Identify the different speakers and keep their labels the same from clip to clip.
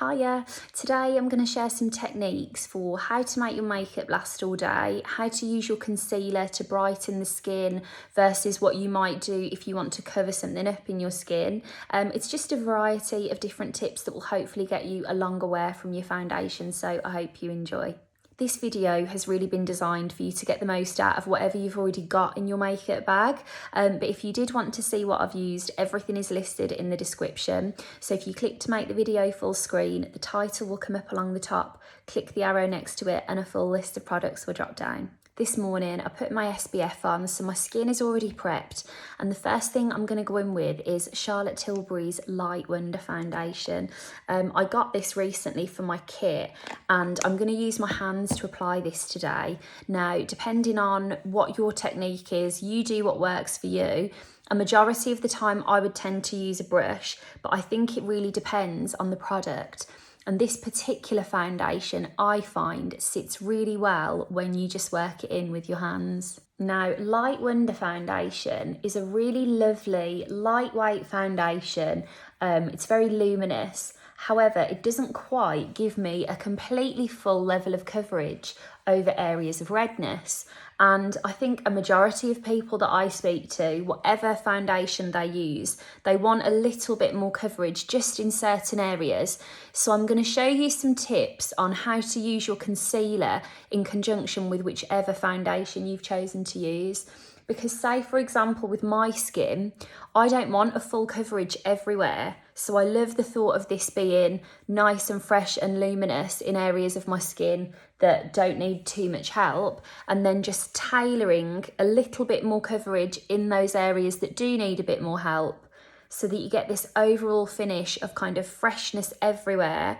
Speaker 1: Hiya, today I'm going to share some techniques for how to make your makeup last all day, how to use your concealer to brighten the skin versus what you might do if you want to cover something up in your skin. It's just a variety of different tips that will hopefully get you a longer wear from your foundation, so I hope you enjoy. This video has really been designed for you to get the most out of whatever you've already got in your makeup bag. But if you did want to see what I've used, everything is listed in the description. So if you click to make the video full screen, the title will come up along the top, click the arrow next to it and a full list of products will drop down. This morning I put my SPF on, so my skin is already prepped, and the first thing I'm going to go in with is Charlotte Tilbury's Light Wonder Foundation. I got this recently for my kit and I'm going to use my hands to apply this today. Now, depending on what your technique is, you do what works for you. A majority of the time I would tend to use a brush, but I think it really depends on the product. And this particular foundation, I find, sits really well when you just work it in with your hands. Now, Light Wonder Foundation is a really lovely, lightweight foundation. It's very luminous. However, it doesn't quite give me a completely full level of coverage over areas of redness. And I think a majority of people that I speak to, whatever foundation they use, they want a little bit more coverage just in certain areas. So I'm going to show you some tips on how to use your concealer in conjunction with whichever foundation you've chosen to use. Because say, for example, with my skin, I don't want a full coverage everywhere. So I love the thought of this being nice and fresh and luminous in areas of my skin that don't need too much help, and then just tailoring a little bit more coverage in those areas that do need a bit more help, so that you get this overall finish of kind of freshness everywhere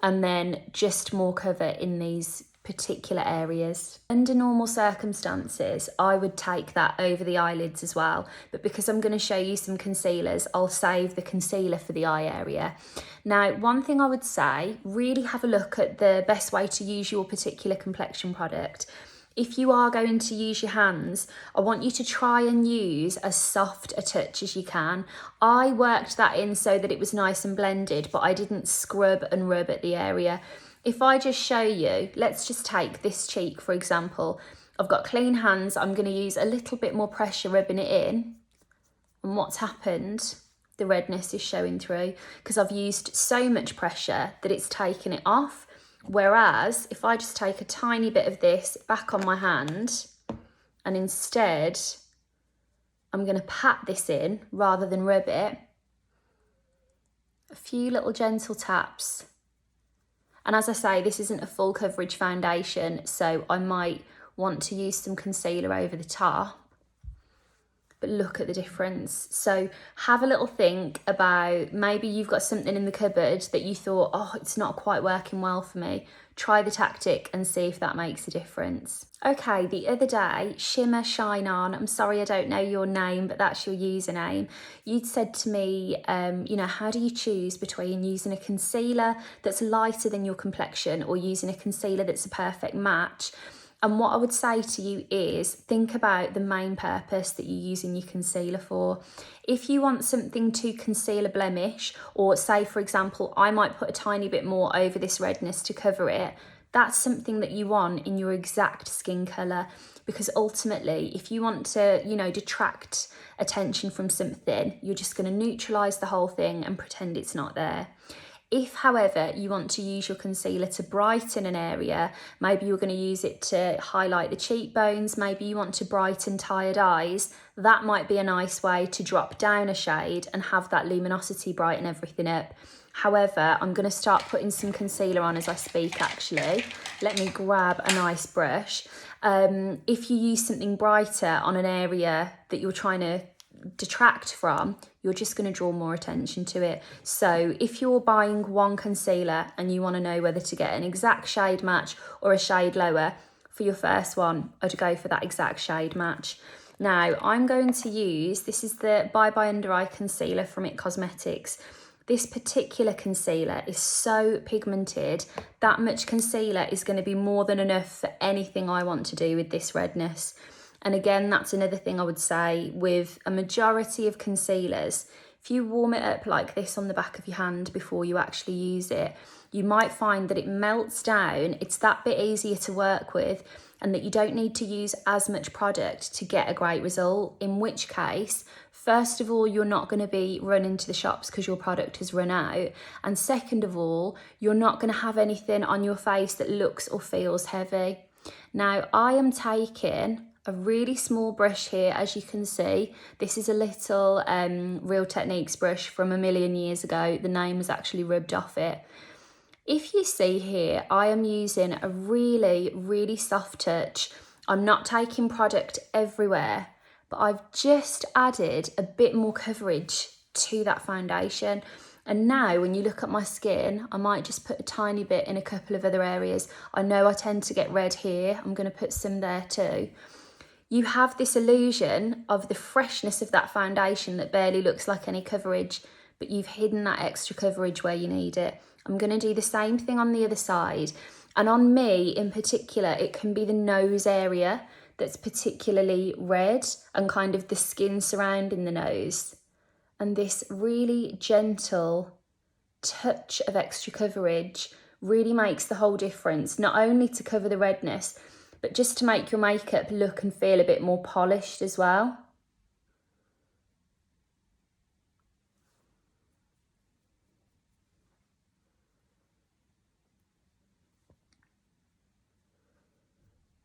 Speaker 1: and then just more cover in these particular areas. Under normal circumstances, I would take that over the eyelids as well, but because I'm going to show you some concealers, I'll save the concealer for the eye area. Now, one thing I would say, really have a look at the best way to use your particular complexion product. If you are going to use your hands, I want you to try and use as soft a touch as you can. I worked that in so that it was nice and blended, but I didn't scrub and rub at the area. If I just show you, let's just take this cheek, for example. I've got clean hands. I'm going to use a little bit more pressure rubbing it in. And what's happened? The redness is showing through because I've used so much pressure that it's taken it off. Whereas if I just take a tiny bit of this back on my hand and instead I'm going to pat this in rather than rub it, a few little gentle taps. And as I say, this isn't a full coverage foundation, so I might want to use some concealer over the top. But look at the difference. So have a little think about, maybe you've got something in the cupboard that you thought, oh, it's not quite working well for me. Try the tactic and see if that makes a difference. Okay, the other day, Shimmer Shine On, I'm sorry I don't know your name, but that's your username. You'd said to me, how do you choose between using a concealer that's lighter than your complexion or using a concealer that's a perfect match? And what I would say to you is think about the main purpose that you're using your concealer for. If you want something to conceal a blemish, or say, for example, I might put a tiny bit more over this redness to cover it, that's something that you want in your exact skin colour. Because ultimately, if you want to, detract attention from something, you're just going to neutralise the whole thing and pretend it's not there. If, however, you want to use your concealer to brighten an area, maybe you're going to use it to highlight the cheekbones, maybe you want to brighten tired eyes, that might be a nice way to drop down a shade and have that luminosity brighten everything up. However, I'm going to start putting some concealer on as I speak, actually. Let me grab a nice brush. If you use something brighter on an area that you're trying to detract from, you're just going to draw more attention to it. So if you're buying one concealer and you want to know whether to get an exact shade match or a shade lower, for your first one, I'd go for that exact shade match. Now, I'm going to use, this is the Bye Bye Under Eye Concealer from IT Cosmetics. This particular concealer is so pigmented, that much concealer is going to be more than enough for anything I want to do with this redness. And again, that's another thing I would say with a majority of concealers. If you warm it up like this on the back of your hand before you actually use it, you might find that it melts down, it's that bit easier to work with, and that you don't need to use as much product to get a great result, in which case, first of all, you're not going to be running to the shops because your product has run out, and second of all, you're not going to have anything on your face that looks or feels heavy. Now, I am taking a really small brush here, as you can see. This is a little Real Techniques brush from a million years ago. The name was actually rubbed off it. If you see here, I am using a really, really soft touch. I'm not taking product everywhere, but I've just added a bit more coverage to that foundation. And now when you look at my skin, I might just put a tiny bit in a couple of other areas. I know I tend to get red here. I'm going to put some there too. You have this illusion of the freshness of that foundation that barely looks like any coverage, but you've hidden that extra coverage where you need it. I'm going to do the same thing on the other side. And on me in particular, it can be the nose area that's particularly red and kind of the skin surrounding the nose. And this really gentle touch of extra coverage really makes the whole difference, not only to cover the redness, but just to make your makeup look and feel a bit more polished as well.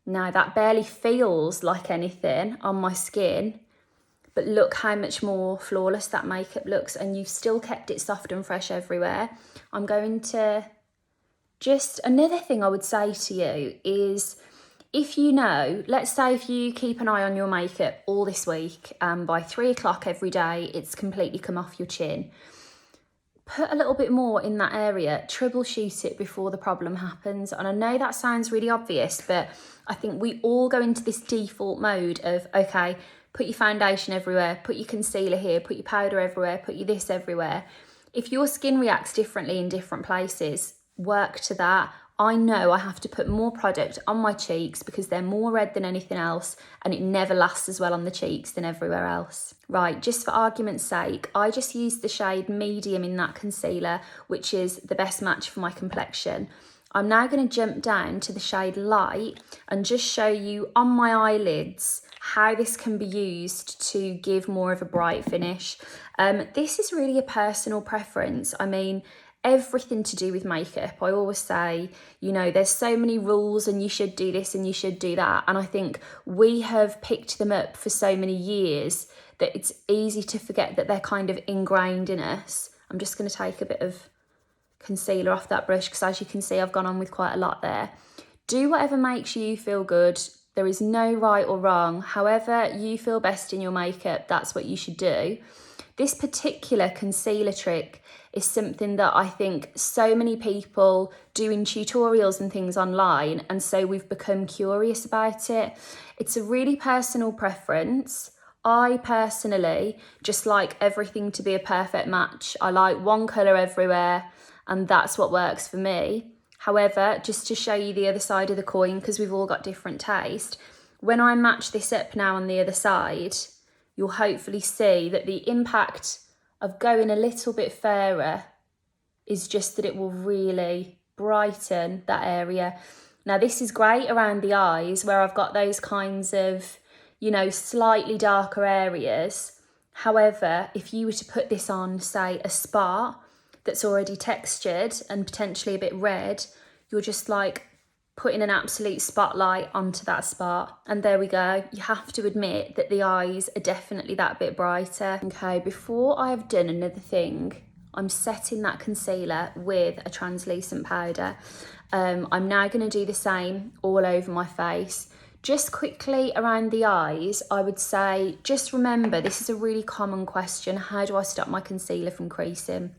Speaker 1: Now that barely feels like anything on my skin, but look how much more flawless that makeup looks, and you've still kept it soft and fresh everywhere. I'm going to just, another thing I would say to you is, if you know, let's say if you keep an eye on your makeup all this week and by 3 o'clock every day, it's completely come off your chin. Put a little bit more in that area, troubleshoot it before the problem happens. And I know that sounds really obvious, but I think we all go into this default mode of, okay, put your foundation everywhere, put your concealer here, put your powder everywhere, put your this everywhere. If your skin reacts differently in different places, work to that. I know I have to put more product on my cheeks because they're more red than anything else, and it never lasts as well on the cheeks than everywhere else. Right, just for argument's sake, I just used the shade medium in that concealer, which is the best match for my complexion. I'm now going to jump down to the shade light and just show you on my eyelids how this can be used to give more of a bright finish. This is really a personal preference. I mean, everything to do with makeup, I always say, you know, there's so many rules and you should do this and you should do that. And I think we have picked them up for so many years that it's easy to forget that they're kind of ingrained in us. I'm just going to take a bit of concealer off that brush because, as you can see, I've gone on with quite a lot there. Do whatever makes you feel good. There is no right or wrong. However you feel best in your makeup, that's what you should do. This particular concealer trick is something that I think so many people do in tutorials and things online, and so we've become curious about it. It's a really personal preference. I personally just like everything to be a perfect match. I like one colour everywhere, and that's what works for me. However, just to show you the other side of the coin, because we've all got different taste, when I match this up now on the other side, you'll hopefully see that the impact of going a little bit fairer is just that it will really brighten that area. Now, this is great around the eyes where I've got those kinds of, you know, slightly darker areas. However, if you were to put this on, say, a spot that's already textured and potentially a bit red, you're just like putting an absolute spotlight onto that spot. And there we go. You have to admit that the eyes are definitely that bit brighter. Okay, before I've done another thing, I'm setting that concealer with a translucent powder. I'm now going to do the same all over my face. Just quickly around the eyes, I would say, just remember, this is a really common question. How do I stop my concealer from creasing?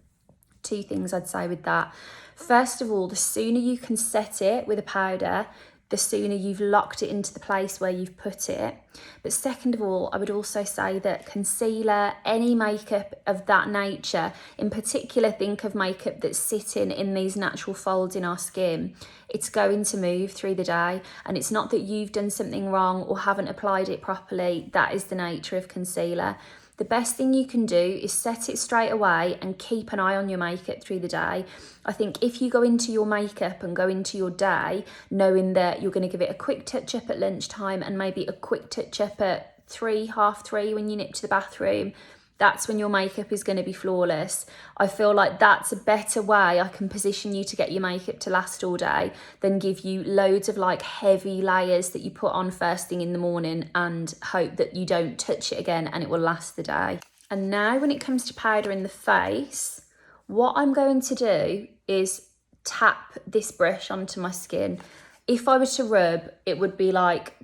Speaker 1: 2 things I'd say with that. First of all, the sooner you can set it with a powder, the sooner you've locked it into the place where you've put it. But second of all, I would also say that concealer, any makeup of that nature, in particular, think of makeup that's sitting in these natural folds in our skin, it's going to move through the day. And it's not that you've done something wrong or haven't applied it properly. That is the nature of concealer. The best thing you can do is set it straight away and keep an eye on your makeup through the day. I think if you go into your makeup and go into your day knowing that you're going to give it a quick touch up at lunchtime and maybe a quick touch up at 3, half 3 when you nip to the bathroom, that's when your makeup is going to be flawless. I feel like that's a better way I can position you to get your makeup to last all day than give you loads of like heavy layers that you put on first thing in the morning and hope that you don't touch it again and it will last the day. And now when it comes to powder in the face, what I'm going to do is tap this brush onto my skin. If I were to rub, it would be like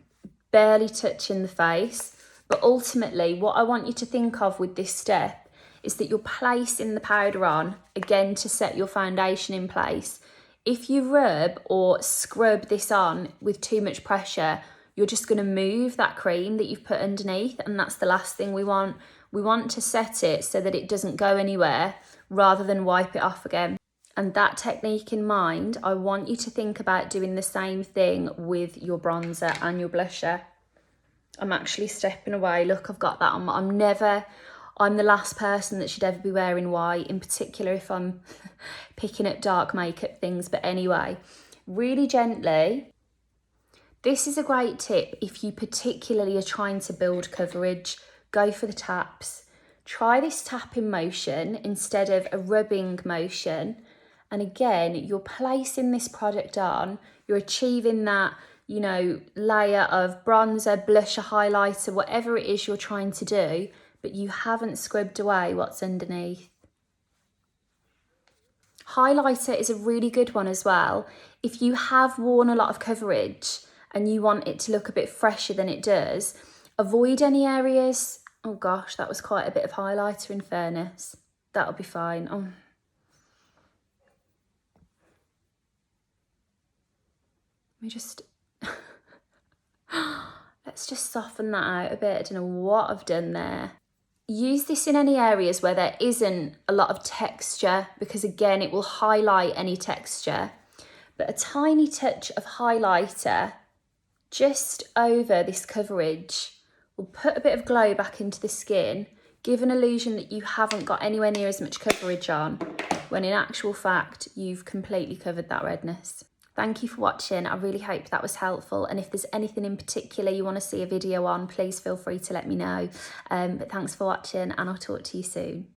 Speaker 1: barely touching the face. But ultimately, what I want you to think of with this step is that you're placing the powder on, again, to set your foundation in place. If you rub or scrub this on with too much pressure, you're just going to move that cream that you've put underneath, and that's the last thing we want. We want to set it so that it doesn't go anywhere rather than wipe it off again. And that technique in mind, I want you to think about doing the same thing with your bronzer and your blusher. I'm actually stepping away. Look, I've got that on. I'm the last person that should ever be wearing white, in particular if I'm picking up dark makeup things. But anyway, really gently. This is a great tip if you particularly are trying to build coverage. Go for the taps. Try this tapping motion instead of a rubbing motion. And again, you're placing this product on. You're achieving that, you know, layer of bronzer, blusher, highlighter, whatever it is you're trying to do, but you haven't scrubbed away what's underneath. Highlighter is a really good one as well. If you have worn a lot of coverage and you want it to look a bit fresher than it does, avoid any areas. Oh gosh, that was quite a bit of highlighter in fairness. That'll be fine. Oh. Let me just... Let's just soften that out a bit. I don't know what I've done there. Use this in any areas where there isn't a lot of texture, because again, it will highlight any texture. But a tiny touch of highlighter just over this coverage will put a bit of glow back into the skin, give an illusion that you haven't got anywhere near as much coverage on, when in actual fact, you've completely covered that redness. Thank you for watching. I really hope that was helpful. And if there's anything in particular you want to see a video on, please feel free to let me know. But thanks for watching, and I'll talk to you soon.